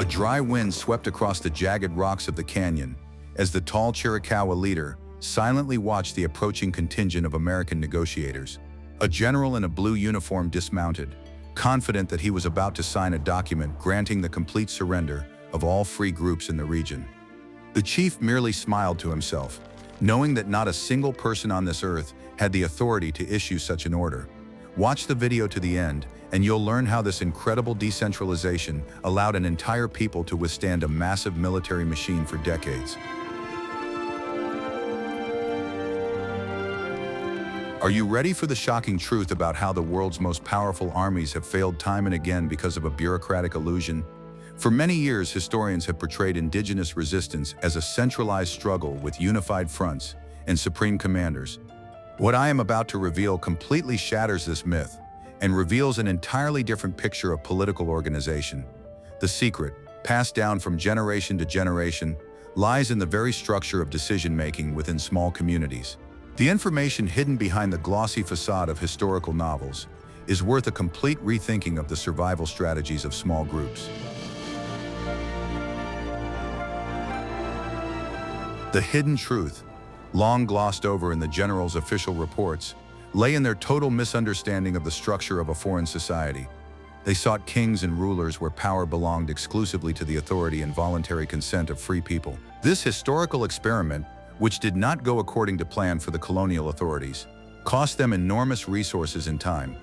A dry wind swept across the jagged rocks of the canyon as the tall Chiricahua leader silently watched the approaching contingent of American negotiators. A general in a blue uniform dismounted, confident that he was about to sign a document granting the complete surrender of all free groups in the region. The chief merely smiled to himself, knowing that not a single person on this earth had the authority to issue such an order. Watch the video to the end, and you'll learn how this incredible decentralization allowed an entire people to withstand a massive military machine for decades. Are you ready for the shocking truth about how the world's most powerful armies have failed time and again because of a bureaucratic illusion? For many years, historians have portrayed indigenous resistance as a centralized struggle with unified fronts and supreme commanders. What I am about to reveal completely shatters this myth and reveals an entirely different picture of political organization. The secret, passed down from generation to generation, lies in the very structure of decision-making within small communities. The information hidden behind the glossy facade of historical novels is worth a complete rethinking of the survival strategies of small groups. The hidden truth, long glossed over in the general's official reports, lay in their total misunderstanding of the structure of a foreign society. They sought kings and rulers where power belonged exclusively to the authority and voluntary consent of free people. This historical experiment, which did not go according to plan for the colonial authorities, cost them enormous resources and time.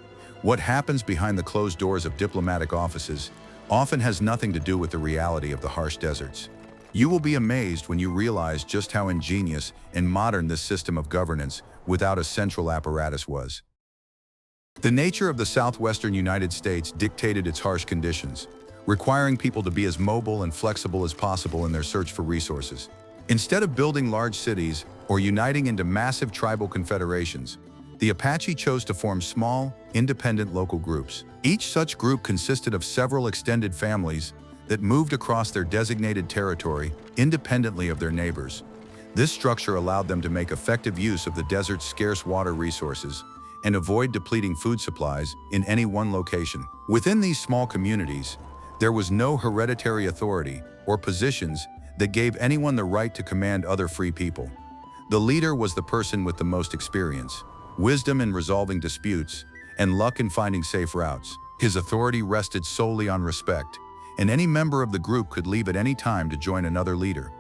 What happens behind the closed doors of diplomatic offices often has nothing to do with the reality of the harsh deserts. You will be amazed when you realize just how ingenious and modern this system of governance without a central apparatus was. The nature of the southwestern United States dictated its harsh conditions, requiring people to be as mobile and flexible as possible in their search for resources. Instead of building large cities or uniting into massive tribal confederations, the Apache chose to form small, independent local groups. Each such group consisted of several extended families that moved across their designated territory independently of their neighbors. This structure allowed them to make effective use of the desert's scarce water resources and avoid depleting food supplies in any one location. Within these small communities, there was no hereditary authority or positions that gave anyone the right to command other free people. The leader was the person with the most experience, wisdom in resolving disputes, and luck in finding safe routes. His authority rested solely on respect, and any member of the group could leave at any time to join another leader.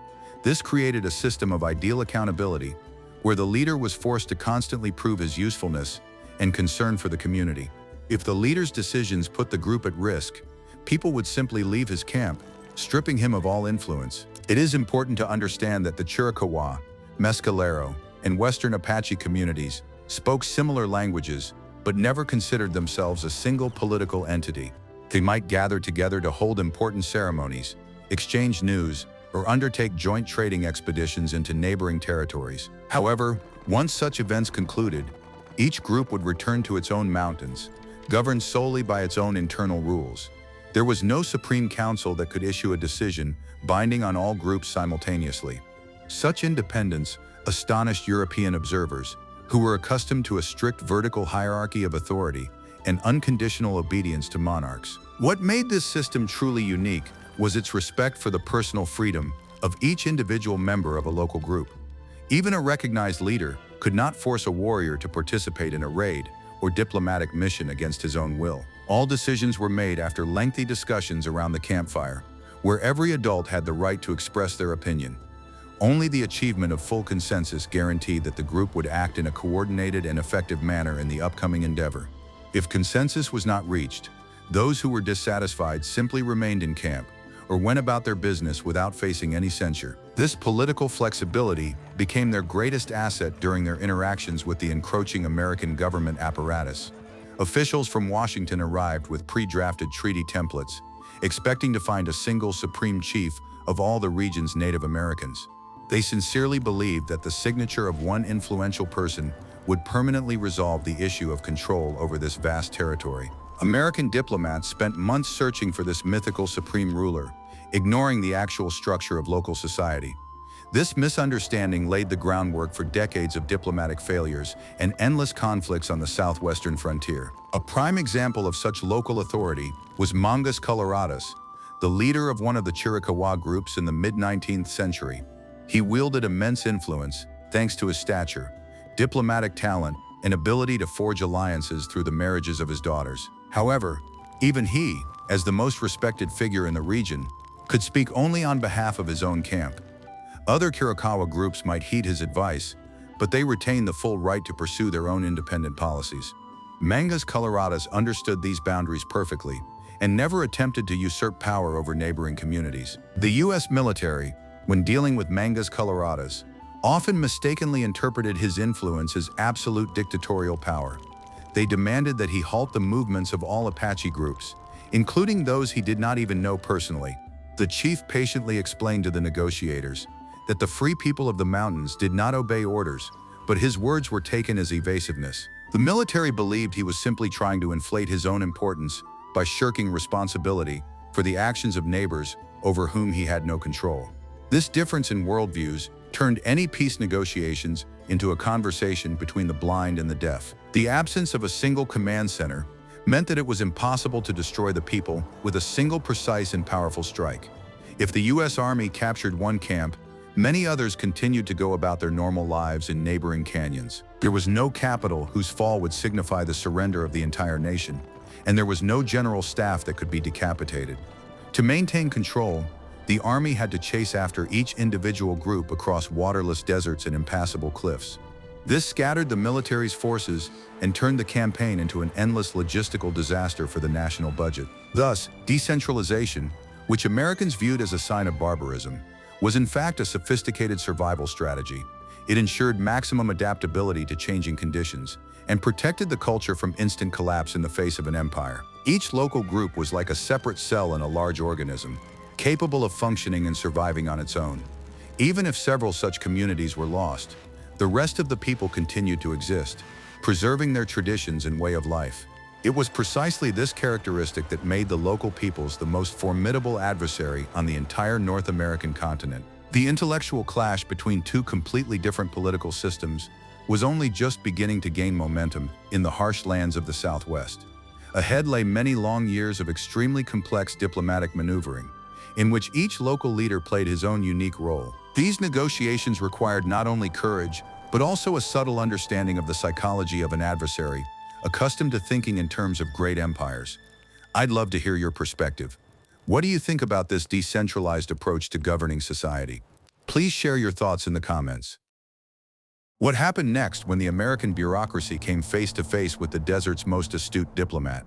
This created a system of ideal accountability, where the leader was forced to constantly prove his usefulness and concern for the community. If the leader's decisions put the group at risk, people would simply leave his camp, stripping him of all influence. It is important to understand that the Chiricahua, Mescalero, and Western Apache communities spoke similar languages, but never considered themselves a single political entity. They might gather together to hold important ceremonies, exchange news, or undertake joint trading expeditions into neighboring territories. However, once such events concluded, each group would return to its own mountains, governed solely by its own internal rules. There was no supreme council that could issue a decision binding on all groups simultaneously. Such independence astonished European observers, who were accustomed to a strict vertical hierarchy of authority and unconditional obedience to monarchs. What made this system truly unique was its respect for the personal freedom of each individual member of a local group. Even a recognized leader could not force a warrior to participate in a raid or diplomatic mission against his own will. All decisions were made after lengthy discussions around the campfire, where every adult had the right to express their opinion. Only the achievement of full consensus guaranteed that the group would act in a coordinated and effective manner in the upcoming endeavor. If consensus was not reached, those who were dissatisfied simply remained in camp or went about their business without facing any censure. This political flexibility became their greatest asset during their interactions with the encroaching American government apparatus. Officials from Washington arrived with pre-drafted treaty templates, expecting to find a single supreme chief of all the region's Native Americans. They sincerely believed that the signature of one influential person would permanently resolve the issue of control over this vast territory. American diplomats spent months searching for this mythical supreme ruler, ignoring the actual structure of local society. This misunderstanding laid the groundwork for decades of diplomatic failures and endless conflicts on the southwestern frontier. A prime example of such local authority was Mangas Coloradas, the leader of one of the Chiricahua groups in the mid-19th century. He wielded immense influence thanks to his stature, diplomatic talent, and ability to forge alliances through the marriages of his daughters. However, even he, as the most respected figure in the region, could speak only on behalf of his own camp. Other Chiricahua groups might heed his advice, but they retained the full right to pursue their own independent policies. Mangas Coloradas understood these boundaries perfectly and never attempted to usurp power over neighboring communities. The U.S. military, when dealing with Mangas Coloradas, often mistakenly interpreted his influence as absolute dictatorial power. They demanded that he halt the movements of all Apache groups, including those he did not even know personally. The chief patiently explained to the negotiators that the free people of the mountains did not obey orders, but his words were taken as evasiveness. The military believed he was simply trying to inflate his own importance by shirking responsibility for the actions of neighbors over whom he had no control. This difference in worldviews turned any peace negotiations into a conversation between the blind and the deaf. The absence of a single command center meant that it was impossible to destroy the people with a single precise and powerful strike. If the U.S. Army captured one camp, many others continued to go about their normal lives in neighboring canyons. There was no capital whose fall would signify the surrender of the entire nation, and there was no general staff that could be decapitated. To maintain control, the army had to chase after each individual group across waterless deserts and impassable cliffs. This scattered the military's forces and turned the campaign into an endless logistical disaster for the national budget. Thus, decentralization, which Americans viewed as a sign of barbarism, was in fact a sophisticated survival strategy. It ensured maximum adaptability to changing conditions and protected the culture from instant collapse in the face of an empire. Each local group was like a separate cell in a large organism, capable of functioning and surviving on its own. Even if several such communities were lost, the rest of the people continued to exist, preserving their traditions and way of life. It was precisely this characteristic that made the local peoples the most formidable adversary on the entire North American continent. The intellectual clash between two completely different political systems was only just beginning to gain momentum in the harsh lands of the Southwest. Ahead lay many long years of extremely complex diplomatic maneuvering, in which each local leader played his own unique role. These negotiations required not only courage, but also a subtle understanding of the psychology of an adversary, accustomed to thinking in terms of great empires. I'd love to hear your perspective. What do you think about this decentralized approach to governing society? Please share your thoughts in the comments. What happened next when the American bureaucracy came face to face with the desert's most astute diplomat?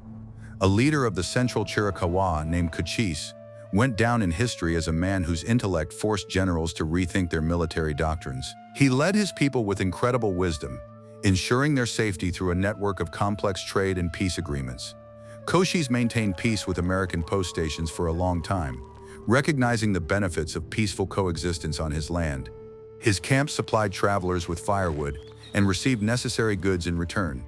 A leader of the central Chiricahua named Cochise went down in history as a man whose intellect forced generals to rethink their military doctrines. He led his people with incredible wisdom, ensuring their safety through a network of complex trade and peace agreements. Cochise maintained peace with American post stations for a long time, recognizing the benefits of peaceful coexistence on his land. His camp supplied travelers with firewood and received necessary goods in return,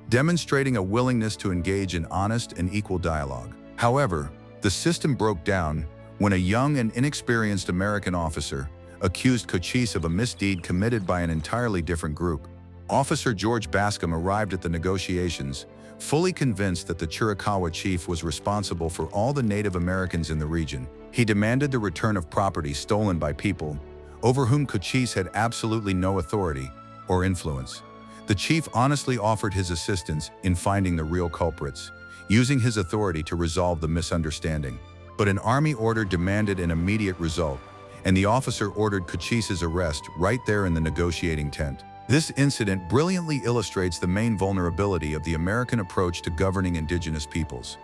demonstrating a willingness to engage in honest and equal dialogue. However, the system broke down when a young and inexperienced American officer accused Cochise of a misdeed committed by an entirely different group. Officer George Bascom arrived at the negotiations, fully convinced that the Chiricahua chief was responsible for all the Native Americans in the region. He demanded the return of property stolen by people over whom Cochise had absolutely no authority or influence. The chief honestly offered his assistance in finding the real culprits, using his authority to resolve the misunderstanding. But an army order demanded an immediate result, and the officer ordered Cochise's arrest right there in the negotiating tent. This incident brilliantly illustrates the main vulnerability of the American approach to governing indigenous peoples.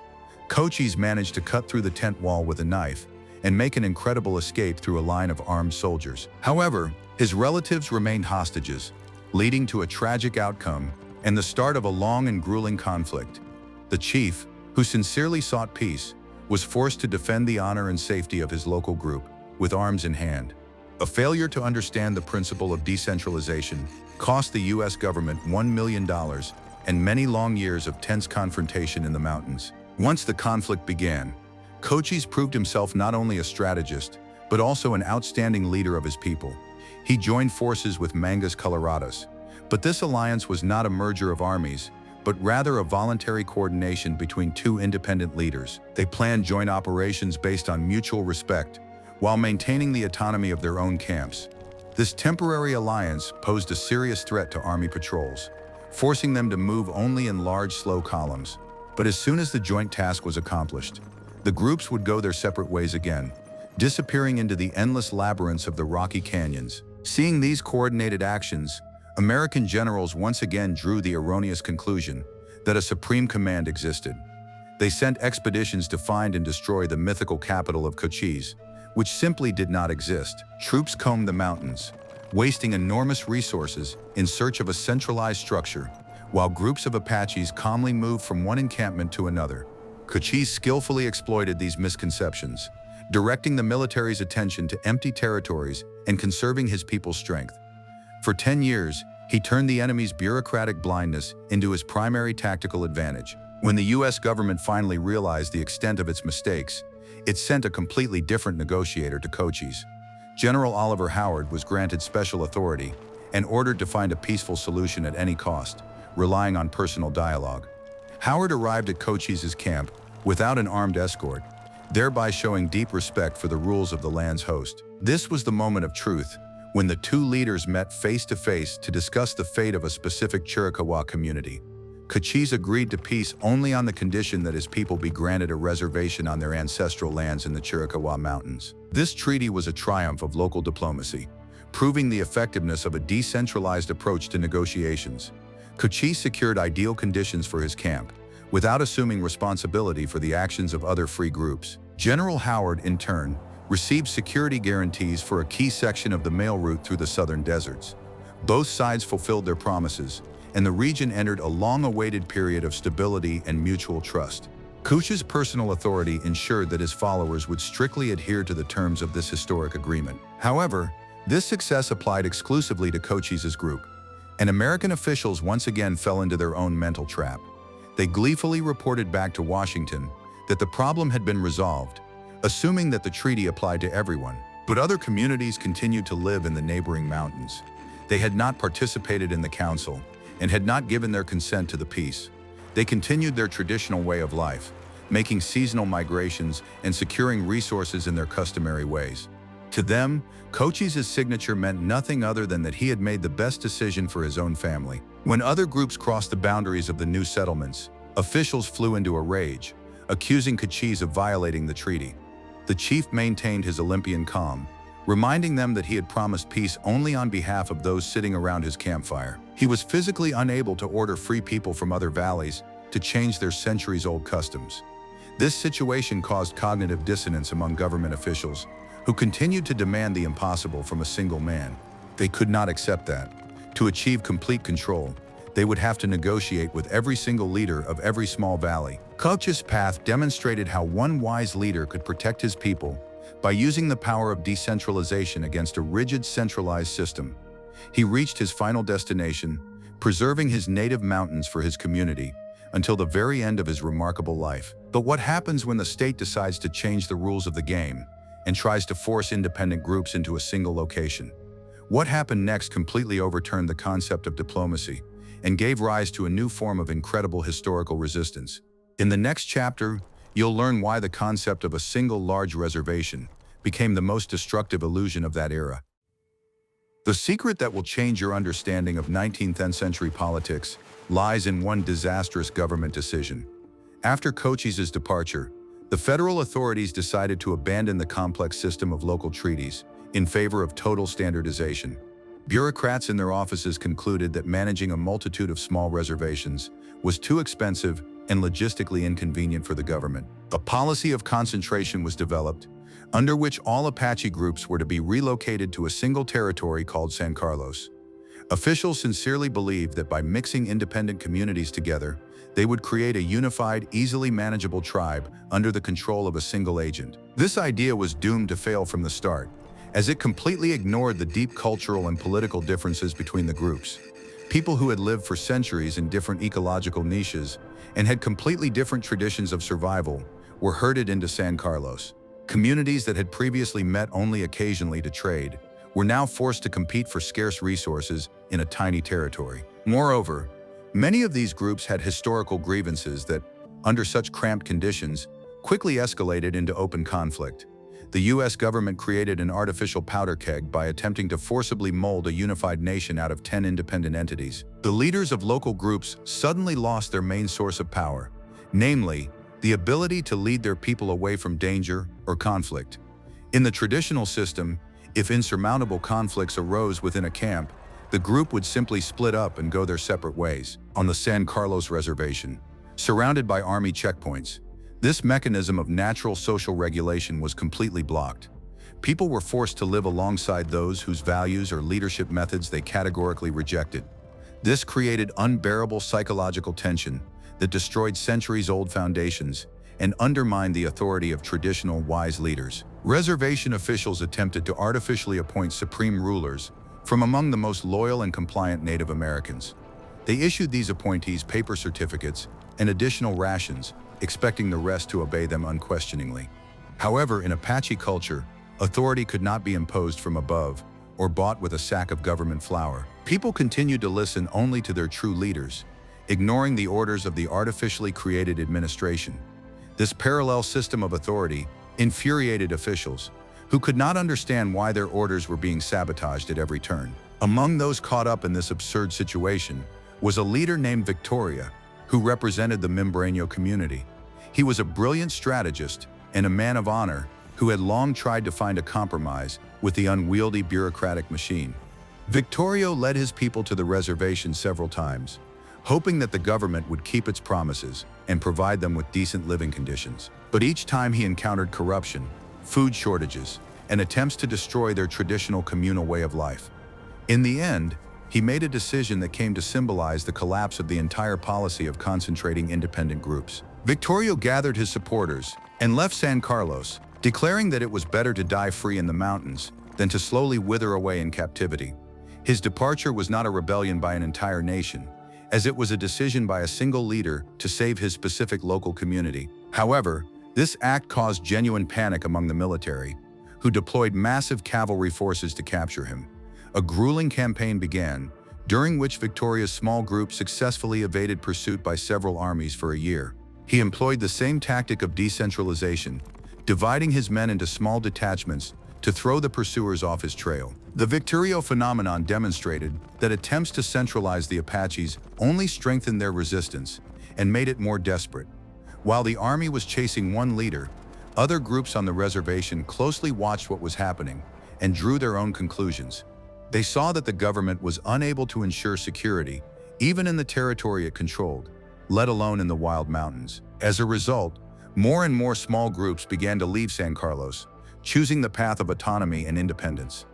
Cochise managed to cut through the tent wall with a knife and make an incredible escape through a line of armed soldiers. However, his relatives remained hostages, leading to a tragic outcome and the start of a long and grueling conflict. The chief, who sincerely sought peace, was forced to defend the honor and safety of his local group with arms in hand. A failure to understand the principle of decentralization cost the U.S. government $1 million and many long years of tense confrontation in the mountains. Once the conflict began, Cochise proved himself not only a strategist, but also an outstanding leader of his people. He joined forces with Mangas Coloradas, but this alliance was not a merger of armies, but rather a voluntary coordination between two independent leaders. They planned joint operations based on mutual respect, while maintaining the autonomy of their own camps. This temporary alliance posed a serious threat to army patrols, forcing them to move only in large, slow columns. But as soon as the joint task was accomplished, the groups would go their separate ways again, disappearing into the endless labyrinths of the rocky canyons. Seeing these coordinated actions, American generals once again drew the erroneous conclusion that a supreme command existed. They sent expeditions to find and destroy the mythical capital of Cochise, which simply did not exist. Troops combed the mountains, wasting enormous resources in search of a centralized structure, while groups of Apaches calmly moved from one encampment to another. Cochise skillfully exploited these misconceptions, directing the military's attention to empty territories and conserving his people's strength. For 10 years, he turned the enemy's bureaucratic blindness into his primary tactical advantage. When the US government finally realized the extent of its mistakes, it sent a completely different negotiator to Cochise. General Oliver Howard was granted special authority and ordered to find a peaceful solution at any cost, relying on personal dialogue. Howard arrived at Cochise's camp without an armed escort, thereby showing deep respect for the rules of the land's host. This was the moment of truth, when the two leaders met face to face to discuss the fate of a specific Chiricahua community. Cochise agreed to peace only on the condition that his people be granted a reservation on their ancestral lands in the Chiricahua Mountains. This treaty was a triumph of local diplomacy, proving the effectiveness of a decentralized approach to negotiations. Cochise secured ideal conditions for his camp, without assuming responsibility for the actions of other free groups. General Howard, in turn, received security guarantees for a key section of the mail route through the southern deserts. Both sides fulfilled their promises, and the region entered a long-awaited period of stability and mutual trust. Cochise's personal authority ensured that his followers would strictly adhere to the terms of this historic agreement. However, this success applied exclusively to Cochise's group, and American officials once again fell into their own mental trap. They gleefully reported back to Washington that the problem had been resolved, assuming that the treaty applied to everyone. But other communities continued to live in the neighboring mountains. They had not participated in the council and had not given their consent to the peace. They continued their traditional way of life, making seasonal migrations and securing resources in their customary ways. To them, Cochise's signature meant nothing other than that he had made the best decision for his own family. When other groups crossed the boundaries of the new settlements, officials flew into a rage, accusing Cochise of violating the treaty. The chief maintained his Olympian calm, reminding them that he had promised peace only on behalf of those sitting around his campfire. He was physically unable to order free people from other valleys to change their centuries-old customs. This situation caused cognitive dissonance among government officials, who continued to demand the impossible from a single man. They could not accept that. To achieve complete control, they would have to negotiate with every single leader of every small valley. Cochise's path demonstrated how one wise leader could protect his people by using the power of decentralization against a rigid, centralized system. He reached his final destination, preserving his native mountains for his community until the very end of his remarkable life. But what happens when the state decides to change the rules of the game and tries to force independent groups into a single location? What happened next completely overturned the concept of diplomacy and gave rise to a new form of incredible historical resistance. In the next chapter, you'll learn why the concept of a single large reservation became the most destructive illusion of that era. The secret that will change your understanding of 19th century politics lies in one disastrous government decision. After Cochise's departure, the federal authorities decided to abandon the complex system of local treaties in favor of total standardization. Bureaucrats in their offices concluded that managing a multitude of small reservations was too expensive and logistically inconvenient for the government. A policy of concentration was developed, under which all Apache groups were to be relocated to a single territory called San Carlos. Officials sincerely believed that by mixing independent communities together, they would create a unified, easily manageable tribe under the control of a single agent. This idea was doomed to fail from the start, as it completely ignored the deep cultural and political differences between the groups. People who had lived for centuries in different ecological niches and had completely different traditions of survival were herded into San Carlos. Communities that had previously met only occasionally to trade were now forced to compete for scarce resources in a tiny territory. Moreover, Many of these groups had historical grievances that, under such cramped conditions, quickly escalated into open conflict. The US government created an artificial powder keg by attempting to forcibly mold a unified nation out of 10 independent entities. The leaders of local groups suddenly lost their main source of power, namely, the ability to lead their people away from danger or conflict. In the traditional system, if insurmountable conflicts arose within a camp, the group would simply split up and go their separate ways. On the San Carlos Reservation, surrounded by army checkpoints, this mechanism of natural social regulation was completely blocked. People were forced to live alongside those whose values or leadership methods they categorically rejected. This created unbearable psychological tension that destroyed centuries-old foundations and undermined the authority of traditional wise leaders. Reservation officials attempted to artificially appoint supreme rulers from among the most loyal and compliant Native Americans. They issued these appointees paper certificates and additional rations, expecting the rest to obey them unquestioningly. However, in Apache culture, authority could not be imposed from above or bought with a sack of government flour. People continued to listen only to their true leaders, ignoring the orders of the artificially created administration. This parallel system of authority infuriated officials, who could not understand why their orders were being sabotaged at every turn. Among those caught up in this absurd situation was a leader named Victorio, who represented the Membrano community. He was a brilliant strategist and a man of honor who had long tried to find a compromise with the unwieldy bureaucratic machine. Victorio led his people to the reservation several times, hoping that the government would keep its promises and provide them with decent living conditions. But each time he encountered corruption, food shortages, and attempts to destroy their traditional communal way of life. In the end, he made a decision that came to symbolize the collapse of the entire policy of concentrating independent groups. Victorio gathered his supporters and left San Carlos, declaring that it was better to die free in the mountains than to slowly wither away in captivity. His departure was not a rebellion by an entire nation, as it was a decision by a single leader to save his specific local community. However, this act caused genuine panic among the military, who deployed massive cavalry forces to capture him. A grueling campaign began, during which Victoria's small group successfully evaded pursuit by several armies for a year. He employed the same tactic of decentralization, dividing his men into small detachments to throw the pursuers off his trail. The Victorio phenomenon demonstrated that attempts to centralize the Apaches only strengthened their resistance and made it more desperate. While the army was chasing one leader, other groups on the reservation closely watched what was happening and drew their own conclusions. They saw that the government was unable to ensure security, even in the territory it controlled, let alone in the wild mountains. As a result, more and more small groups began to leave San Carlos, choosing the path of autonomy and independence.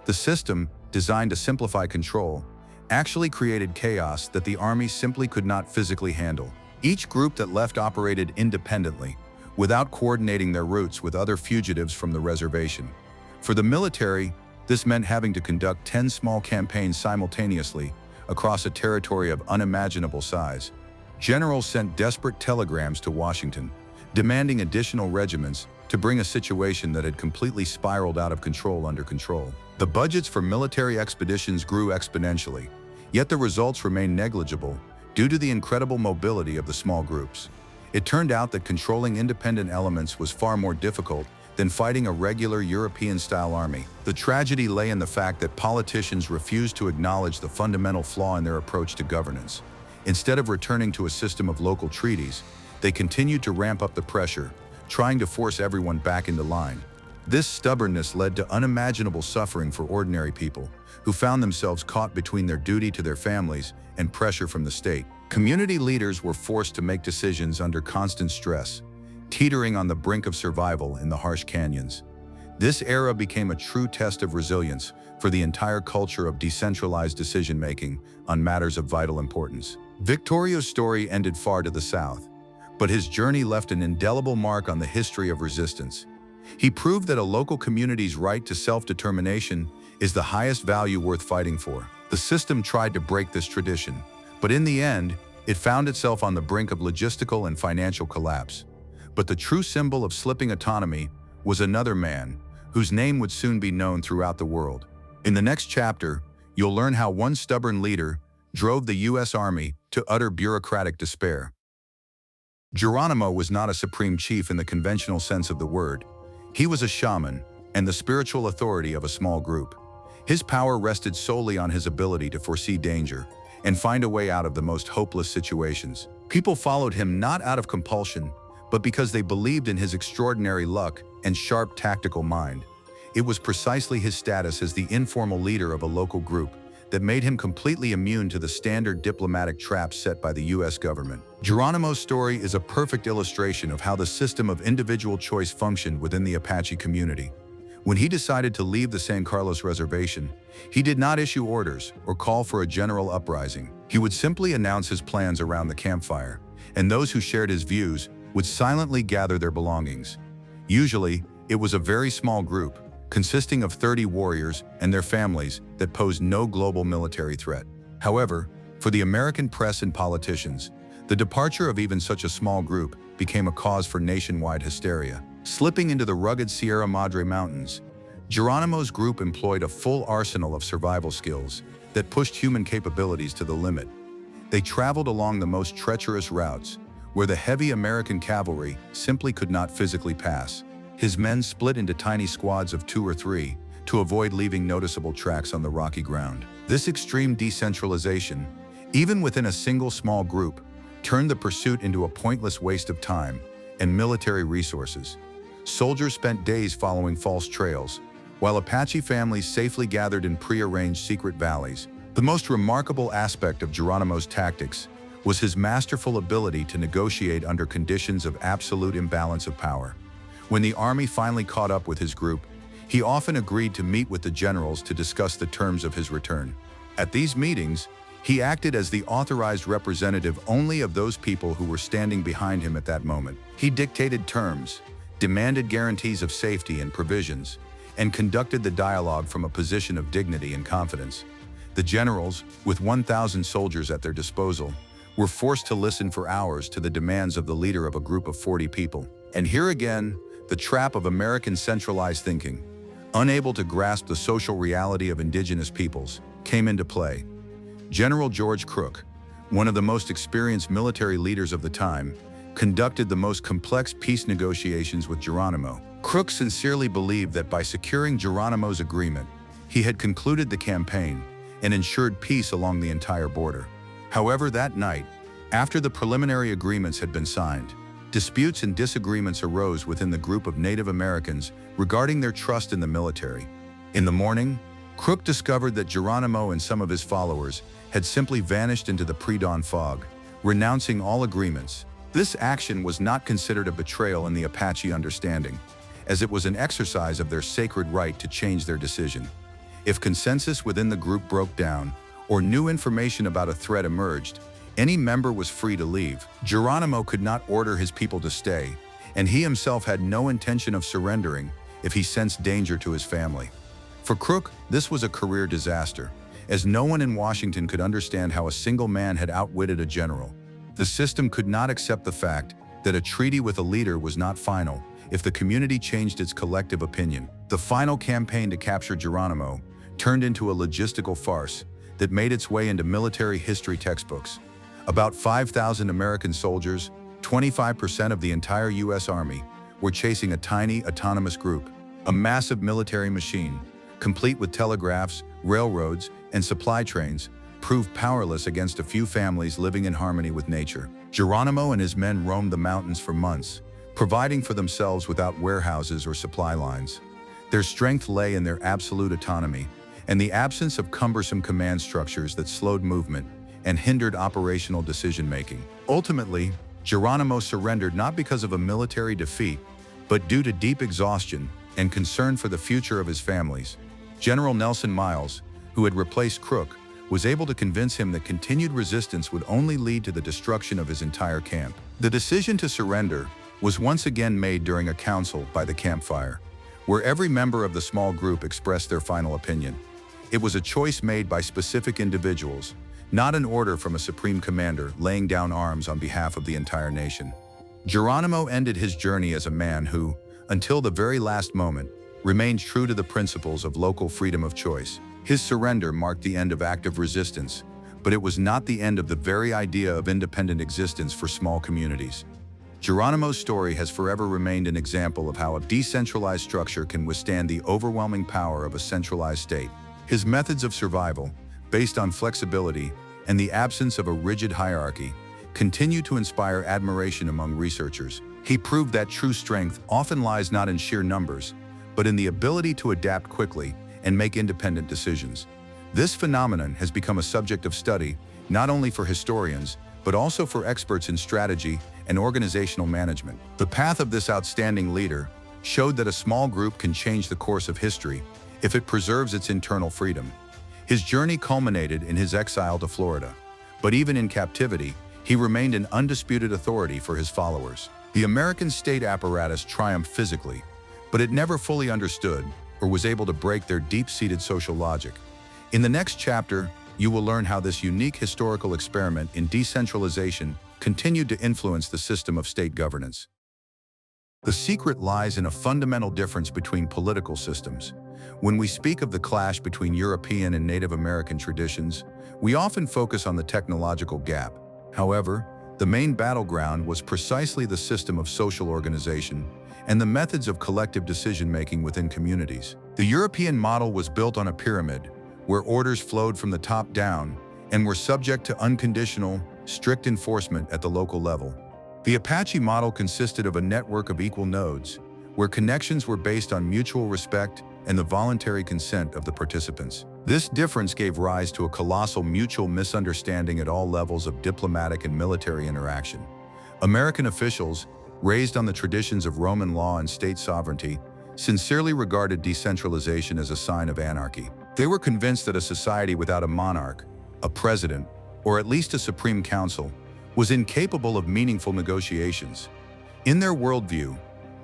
The system, designed to simplify control, actually created chaos that the army simply could not physically handle. Each group that left operated independently, without coordinating their routes with other fugitives from the reservation. For the military, this meant having to conduct 10 small campaigns simultaneously across a territory of unimaginable size. Generals sent desperate telegrams to Washington, demanding additional regiments to bring a situation that had completely spiraled out of control under control. The budgets for military expeditions grew exponentially, yet the results remained negligible due to the incredible mobility of the small groups. It turned out that controlling independent elements was far more difficult than fighting a regular European-style army. The tragedy lay in the fact that politicians refused to acknowledge the fundamental flaw in their approach to governance. Instead of returning to a system of local treaties, they continued to ramp up the pressure, trying to force everyone back into line. This stubbornness led to unimaginable suffering for ordinary people, who found themselves caught between their duty to their families and pressure from the state. Community leaders were forced to make decisions under constant stress, teetering on the brink of survival in the harsh canyons. This era became a true test of resilience for the entire culture of decentralized decision-making on matters of vital importance. Victorio's story ended far to the south, but his journey left an indelible mark on the history of resistance. He proved that a local community's right to self-determination is the highest value worth fighting for. The system tried to break this tradition, but in the end, it found itself on the brink of logistical and financial collapse. But the true symbol of slipping autonomy was another man, whose name would soon be known throughout the world. In the next chapter, you'll learn how one stubborn leader drove the U.S. Army to utter bureaucratic despair. Geronimo was not a supreme chief in the conventional sense of the word. He was a shaman and the spiritual authority of a small group. His power rested solely on his ability to foresee danger and find a way out of the most hopeless situations. People followed him not out of compulsion, but because they believed in his extraordinary luck and sharp tactical mind. It was precisely his status as the informal leader of a local group that made him completely immune to the standard diplomatic traps set by the U.S. government. Geronimo's story is a perfect illustration of how the system of individual choice functioned within the Apache community. When he decided to leave the San Carlos reservation, he did not issue orders or call for a general uprising. He would simply announce his plans around the campfire, and those who shared his views would silently gather their belongings. Usually, it was a very small group, consisting of 30 warriors and their families that posed no global military threat. However, for the American press and politicians, the departure of even such a small group became a cause for nationwide hysteria. Slipping into the rugged Sierra Madre Mountains, Geronimo's group employed a full arsenal of survival skills that pushed human capabilities to the limit. They traveled along the most treacherous routes, where the heavy American cavalry simply could not physically pass. His men split into tiny squads of 2 or 3 to avoid leaving noticeable tracks on the rocky ground. This extreme decentralization, even within a single small group, turned the pursuit into a pointless waste of time and military resources. Soldiers spent days following false trails, while Apache families safely gathered in prearranged secret valleys. The most remarkable aspect of Geronimo's tactics was his masterful ability to negotiate under conditions of absolute imbalance of power. When the army finally caught up with his group, he often agreed to meet with the generals to discuss the terms of his return. At these meetings, he acted as the authorized representative only of those people who were standing behind him at that moment. He dictated terms, demanded guarantees of safety and provisions, and conducted the dialogue from a position of dignity and confidence. The generals, with 1,000 soldiers at their disposal, were forced to listen for hours to the demands of the leader of a group of 40 people. And here again, the trap of American centralized thinking, unable to grasp the social reality of indigenous peoples, came into play. General George Crook, one of the most experienced military leaders of the time, conducted the most complex peace negotiations with Geronimo. Crook sincerely believed that by securing Geronimo's agreement, he had concluded the campaign and ensured peace along the entire border. However, that night, after the preliminary agreements had been signed, disputes and disagreements arose within the group of Native Americans regarding their trust in the military. In the morning, Crook discovered that Geronimo and some of his followers had simply vanished into the pre-dawn fog, renouncing all agreements. This action was not considered a betrayal in the Apache understanding, as it was an exercise of their sacred right to change their decision. If consensus within the group broke down, or new information about a threat emerged, any member was free to leave. Geronimo could not order his people to stay, and he himself had no intention of surrendering if he sensed danger to his family. For Crook, this was a career disaster, as no one in Washington could understand how a single man had outwitted a general. The system could not accept the fact that a treaty with a leader was not final if the community changed its collective opinion. The final campaign to capture Geronimo turned into a logistical farce that made its way into military history textbooks. About 5,000 American soldiers, 25% of the entire U.S. Army, were chasing a tiny, autonomous group, a massive military machine, complete with telegraphs, railroads, and supply trains, proved powerless against a few families living in harmony with nature. Geronimo and his men roamed the mountains for months, providing for themselves without warehouses or supply lines. Their strength lay in their absolute autonomy and the absence of cumbersome command structures that slowed movement and hindered operational decision-making. Ultimately, Geronimo surrendered not because of a military defeat, but due to deep exhaustion and concern for the future of his families. General Nelson Miles, who had replaced Crook, was able to convince him that continued resistance would only lead to the destruction of his entire camp. The decision to surrender was once again made during a council by the campfire, where every member of the small group expressed their final opinion. It was a choice made by specific individuals, not an order from a supreme commander laying down arms on behalf of the entire nation. Geronimo ended his journey as a man who, until the very last moment, remained true to the principles of local freedom of choice. His surrender marked the end of active resistance, but it was not the end of the very idea of independent existence for small communities. Geronimo's story has forever remained an example of how a decentralized structure can withstand the overwhelming power of a centralized state. His methods of survival, based on flexibility and the absence of a rigid hierarchy, continue to inspire admiration among researchers. He proved that true strength often lies not in sheer numbers, but in the ability to adapt quickly and make independent decisions. This phenomenon has become a subject of study not only for historians, but also for experts in strategy and organizational management. The path of this outstanding leader showed that a small group can change the course of history if it preserves its internal freedom. His journey culminated in his exile to Florida, but even in captivity, he remained an undisputed authority for his followers. The American state apparatus triumphed physically, but it never fully understood or was able to break their deep-seated social logic. In the next chapter, you will learn how this unique historical experiment in decentralization continued to influence the system of state governance. The secret lies in a fundamental difference between political systems. When we speak of the clash between European and Native American traditions, we often focus on the technological gap. However, the main battleground was precisely the system of social organization and the methods of collective decision-making within communities. The European model was built on a pyramid, where orders flowed from the top down and were subject to unconditional, strict enforcement at the local level. The Apache model consisted of a network of equal nodes, where connections were based on mutual respect and the voluntary consent of the participants. This difference gave rise to a colossal mutual misunderstanding at all levels of diplomatic and military interaction. American officials, raised on the traditions of Roman law and state sovereignty, sincerely regarded decentralization as a sign of anarchy. They were convinced that a society without a monarch, a president, or at least a supreme council, was incapable of meaningful negotiations. In their worldview,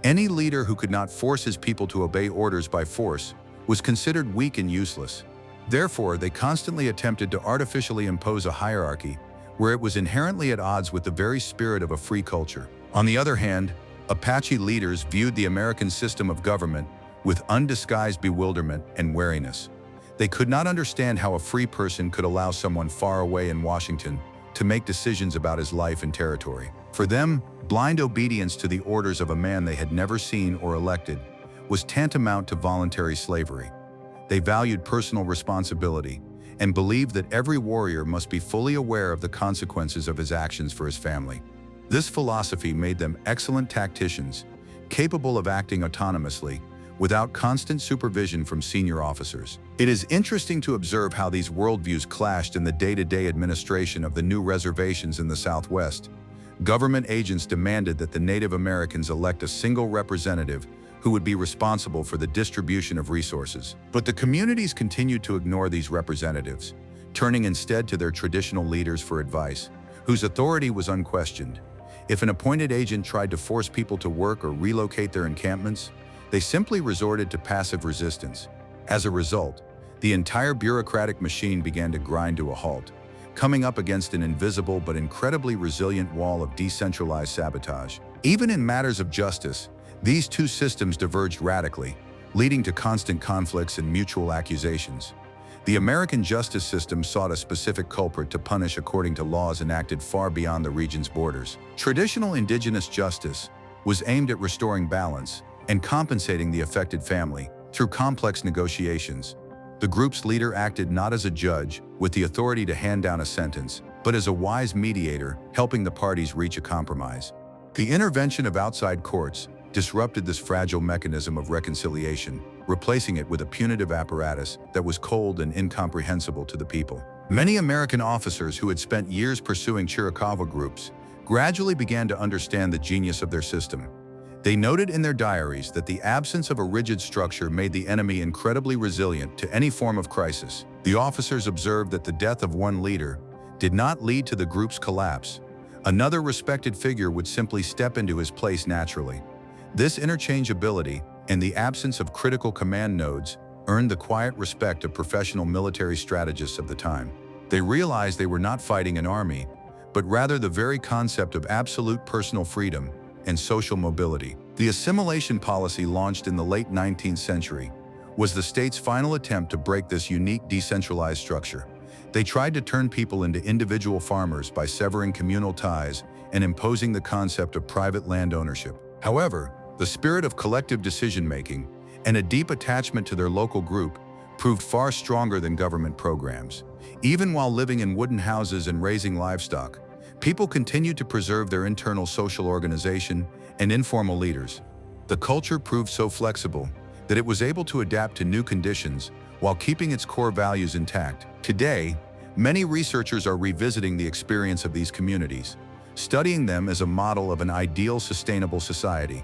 any leader who could not force his people to obey orders by force was considered weak and useless. Therefore, they constantly attempted to artificially impose a hierarchy where it was inherently at odds with the very spirit of a free culture. On the other hand, Apache leaders viewed the American system of government with undisguised bewilderment and wariness. They could not understand how a free person could allow someone far away in Washington to make decisions about his life and territory. For them, blind obedience to the orders of a man they had never seen or elected was tantamount to voluntary slavery. They valued personal responsibility and believed that every warrior must be fully aware of the consequences of his actions for his family. This philosophy made them excellent tacticians, capable of acting autonomously, without constant supervision from senior officers. It is interesting to observe how these worldviews clashed in the day-to-day administration of the new reservations in the Southwest. Government agents demanded that the Native Americans elect a single representative who would be responsible for the distribution of resources. But the communities continued to ignore these representatives, turning instead to their traditional leaders for advice, whose authority was unquestioned. If an appointed agent tried to force people to work or relocate their encampments, they simply resorted to passive resistance. As a result, the entire bureaucratic machine began to grind to a halt, coming up against an invisible but incredibly resilient wall of decentralized sabotage. Even in matters of justice, these two systems diverged radically, leading to constant conflicts and mutual accusations. The American justice system sought a specific culprit to punish according to laws enacted far beyond the region's borders. Traditional indigenous justice was aimed at restoring balance and compensating the affected family through complex negotiations. The group's leader acted not as a judge with the authority to hand down a sentence, but as a wise mediator, helping the parties reach a compromise. The intervention of outside courts disrupted this fragile mechanism of reconciliation, replacing it with a punitive apparatus that was cold and incomprehensible to the people. Many American officers who had spent years pursuing Chiricahua groups gradually began to understand the genius of their system. They noted in their diaries that the absence of a rigid structure made the enemy incredibly resilient to any form of crisis. The officers observed that the death of one leader did not lead to the group's collapse. Another respected figure would simply step into his place naturally. This interchangeability and the absence of critical command nodes earned the quiet respect of professional military strategists of the time. They realized they were not fighting an army, but rather the very concept of absolute personal freedom and social mobility. The assimilation policy launched in the late 19th century was the state's final attempt to break this unique decentralized structure. They tried to turn people into individual farmers by severing communal ties and imposing the concept of private land ownership. However, the spirit of collective decision-making and a deep attachment to their local group proved far stronger than government programs. Even while living in wooden houses and raising livestock, people continued to preserve their internal social organization and informal leaders. The culture proved so flexible that it was able to adapt to new conditions while keeping its core values intact. Today, many researchers are revisiting the experience of these communities, studying them as a model of an ideal sustainable society.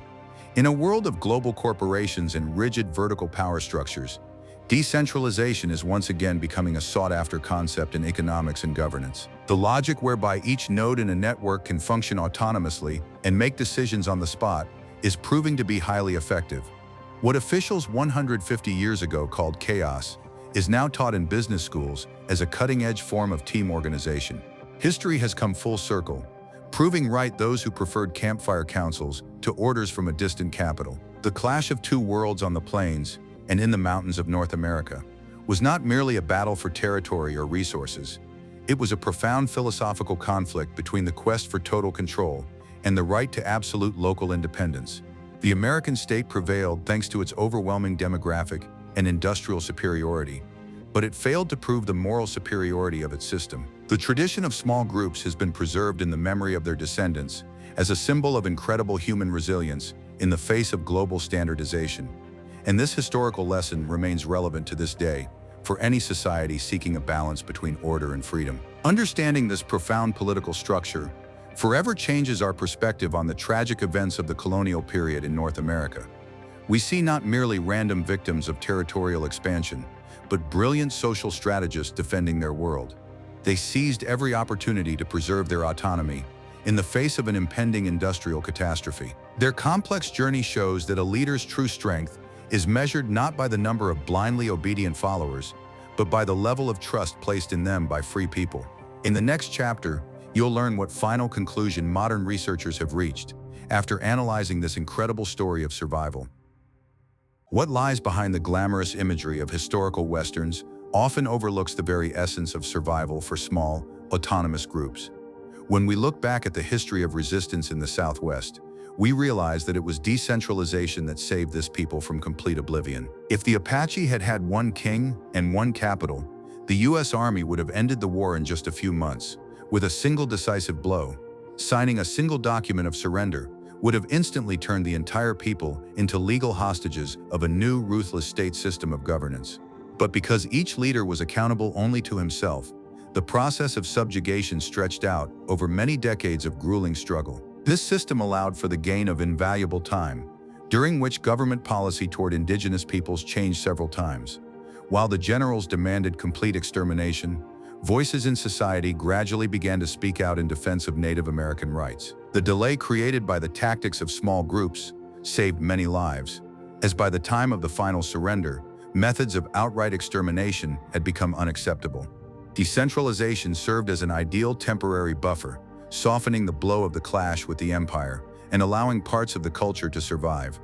In a world of global corporations and rigid vertical power structures, decentralization is once again becoming a sought-after concept in economics and governance. The logic whereby each node in a network can function autonomously and make decisions on the spot is proving to be highly effective. What officials 150 years ago called chaos is now taught in business schools as a cutting-edge form of team organization. History has come full circle, proving right those who preferred campfire councils to orders from a distant capital. The clash of two worlds on the plains and in the mountains of North America was not merely a battle for territory or resources. It was a profound philosophical conflict between the quest for total control and the right to absolute local independence. The American state prevailed thanks to its overwhelming demographic and industrial superiority, but it failed to prove the moral superiority of its system. The tradition of small groups has been preserved in the memory of their descendants as a symbol of incredible human resilience in the face of global standardization. And this historical lesson remains relevant to this day for any society seeking a balance between order and freedom. Understanding this profound political structure forever changes our perspective on the tragic events of the colonial period in North America. We see not merely random victims of territorial expansion, but brilliant social strategists defending their world. They seized every opportunity to preserve their autonomy in the face of an impending industrial catastrophe. Their complex journey shows that a leader's true strength is measured not by the number of blindly obedient followers, but by the level of trust placed in them by free people. In the next chapter, you'll learn what final conclusion modern researchers have reached after analyzing this incredible story of survival. What lies behind the glamorous imagery of historical Westerns often overlooks the very essence of survival for small, autonomous groups. When we look back at the history of resistance in the Southwest, we realize that it was decentralization that saved this people from complete oblivion. If the Apache had had one king and one capital, the U.S. Army would have ended the war in just a few months, with a single decisive blow. Signing a single document of surrender would have instantly turned the entire people into legal hostages of a new, ruthless state system of governance. But because each leader was accountable only to himself, the process of subjugation stretched out over many decades of grueling struggle. This system allowed for the gain of invaluable time, during which government policy toward indigenous peoples changed several times. While the generals demanded complete extermination, voices in society gradually began to speak out in defense of Native American rights. The delay created by the tactics of small groups saved many lives, as by the time of the final surrender, methods of outright extermination had become unacceptable. Decentralization served as an ideal temporary buffer, softening the blow of the clash with the empire and allowing parts of the culture to survive.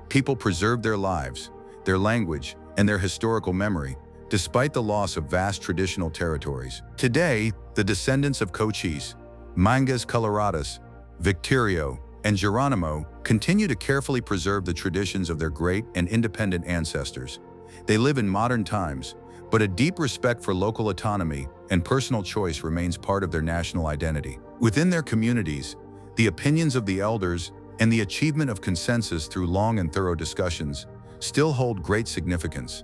People preserved their lives, their language, and their historical memory, despite the loss of vast traditional territories. Today, the descendants of Cochise, Mangas Coloradas, Victorio, and Geronimo continue to carefully preserve the traditions of their great and independent ancestors. They live in modern times, but a deep respect for local autonomy and personal choice remains part of their national identity. Within their communities, the opinions of the elders and the achievement of consensus through long and thorough discussions still hold great significance.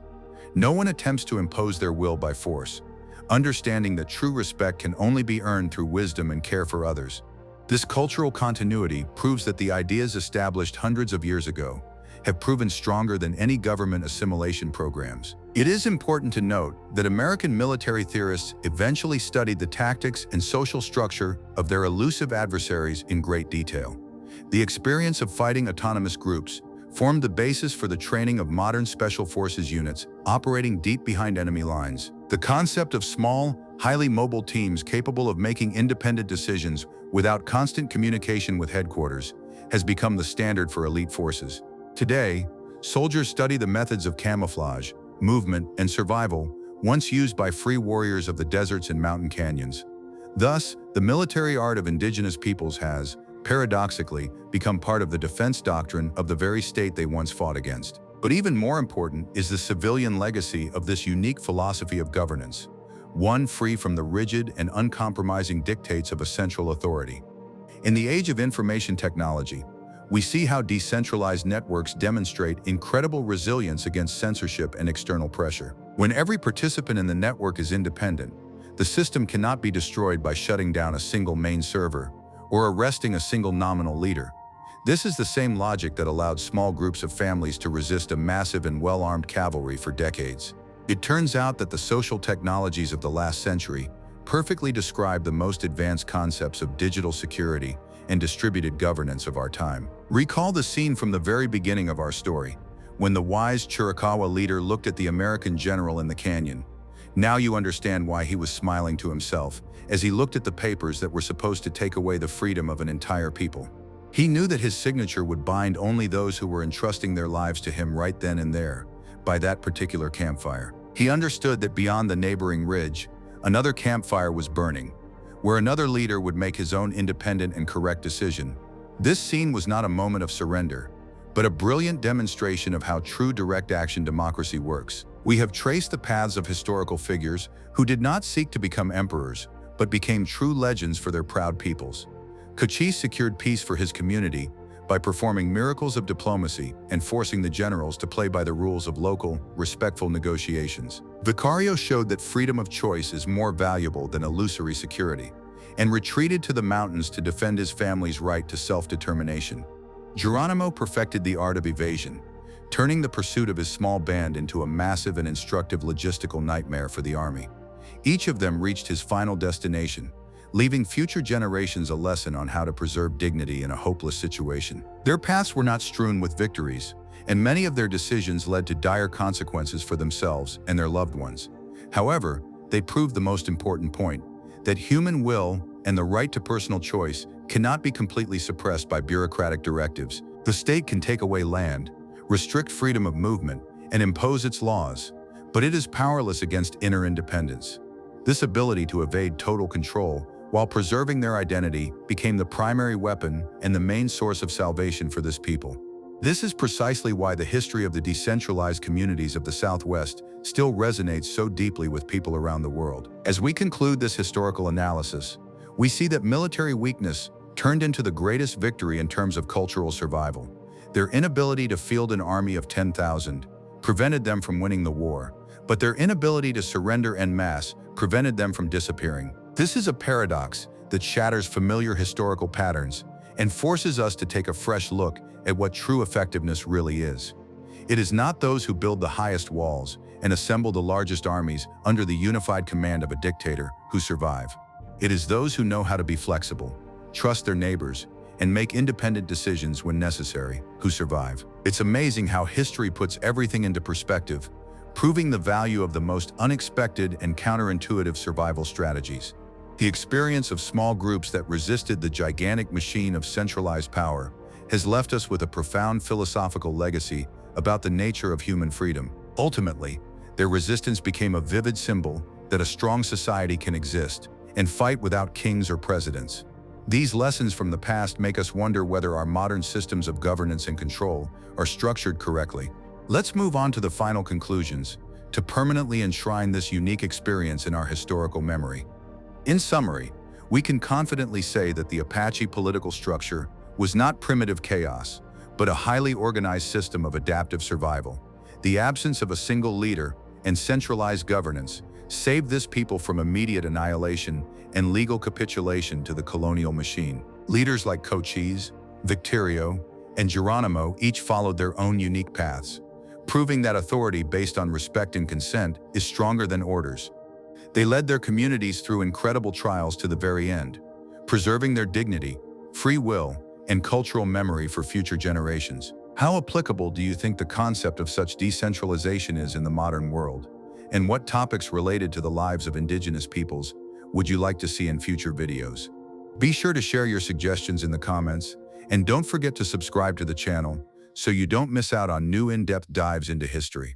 No one attempts to impose their will by force, understanding that true respect can only be earned through wisdom and care for others. This cultural continuity proves that the ideas established hundreds of years ago have proven stronger than any government assimilation programs. It is important to note that American military theorists eventually studied the tactics and social structure of their elusive adversaries in great detail. The experience of fighting autonomous groups formed the basis for the training of modern special forces units operating deep behind enemy lines. The concept of small, highly mobile teams capable of making independent decisions without constant communication with headquarters has become the standard for elite forces. Today, soldiers study the methods of camouflage, movement, and survival once used by free warriors of the deserts and mountain canyons. Thus, the military art of indigenous peoples has, paradoxically, become part of the defense doctrine of the very state they once fought against. But even more important is the civilian legacy of this unique philosophy of governance, one free from the rigid and uncompromising dictates of a central authority. In the age of information technology, we see how decentralized networks demonstrate incredible resilience against censorship and external pressure. When every participant in the network is independent, the system cannot be destroyed by shutting down a single main server or arresting a single nominal leader. This is the same logic that allowed small groups of families to resist a massive and well-armed cavalry for decades. It turns out that the social technologies of the last century perfectly describe the most advanced concepts of digital security and distributed governance of our time. Recall the scene from the very beginning of our story, when the wise Chiricahua leader looked at the American general in the canyon. Now you understand why he was smiling to himself as he looked at the papers that were supposed to take away the freedom of an entire people. He knew that his signature would bind only those who were entrusting their lives to him right then and there, by that particular campfire. He understood that beyond the neighboring ridge, another campfire was burning, where another leader would make his own independent and correct decision. This scene was not a moment of surrender, but a brilliant demonstration of how true direct action democracy works. We have traced the paths of historical figures who did not seek to become emperors, but became true legends for their proud peoples. Cochise secured peace for his community by performing miracles of diplomacy and forcing the generals to play by the rules of local, respectful negotiations. Victorio showed that freedom of choice is more valuable than illusory security, and retreated to the mountains to defend his family's right to self-determination. Geronimo perfected the art of evasion, turning the pursuit of his small band into a massive and instructive logistical nightmare for the army. Each of them reached his final destination, leaving future generations a lesson on how to preserve dignity in a hopeless situation. Their paths were not strewn with victories, and many of their decisions led to dire consequences for themselves and their loved ones. However, they proved the most important point, that human will and the right to personal choice cannot be completely suppressed by bureaucratic directives. The state can take away land, restrict freedom of movement, and impose its laws, but it is powerless against inner independence. This ability to evade total control while preserving their identity became the primary weapon and the main source of salvation for this people. This is precisely why the history of the decentralized communities of the Southwest still resonates so deeply with people around the world. As we conclude this historical analysis, we see that military weakness turned into the greatest victory in terms of cultural survival. Their inability to field an army of 10,000 prevented them from winning the war, but their inability to surrender en masse prevented them from disappearing. This is a paradox that shatters familiar historical patterns and forces us to take a fresh look at what true effectiveness really is. It is not those who build the highest walls and assemble the largest armies under the unified command of a dictator who survive. It is those who know how to be flexible, trust their neighbors, and make independent decisions when necessary who survive. It's amazing how history puts everything into perspective, proving the value of the most unexpected and counterintuitive survival strategies. The experience of small groups that resisted the gigantic machine of centralized power has left us with a profound philosophical legacy about the nature of human freedom. Ultimately, their resistance became a vivid symbol that a strong society can exist and fight without kings or presidents. These lessons from the past make us wonder whether our modern systems of governance and control are structured correctly. Let's move on to the final conclusions to permanently enshrine this unique experience in our historical memory. In summary, we can confidently say that the Apache political structure was not primitive chaos, but a highly organized system of adaptive survival. The absence of a single leader and centralized governance saved this people from immediate annihilation and legal capitulation to the colonial machine. Leaders like Cochise, Victorio, and Geronimo each followed their own unique paths, proving that authority based on respect and consent is stronger than orders. They led their communities through incredible trials to the very end, preserving their dignity, free will, and cultural memory for future generations. How applicable do you think the concept of such decentralization is in the modern world? And what topics related to the lives of indigenous peoples would you like to see in future videos? Be sure to share your suggestions in the comments, and don't forget to subscribe to the channel so you don't miss out on new in-depth dives into history.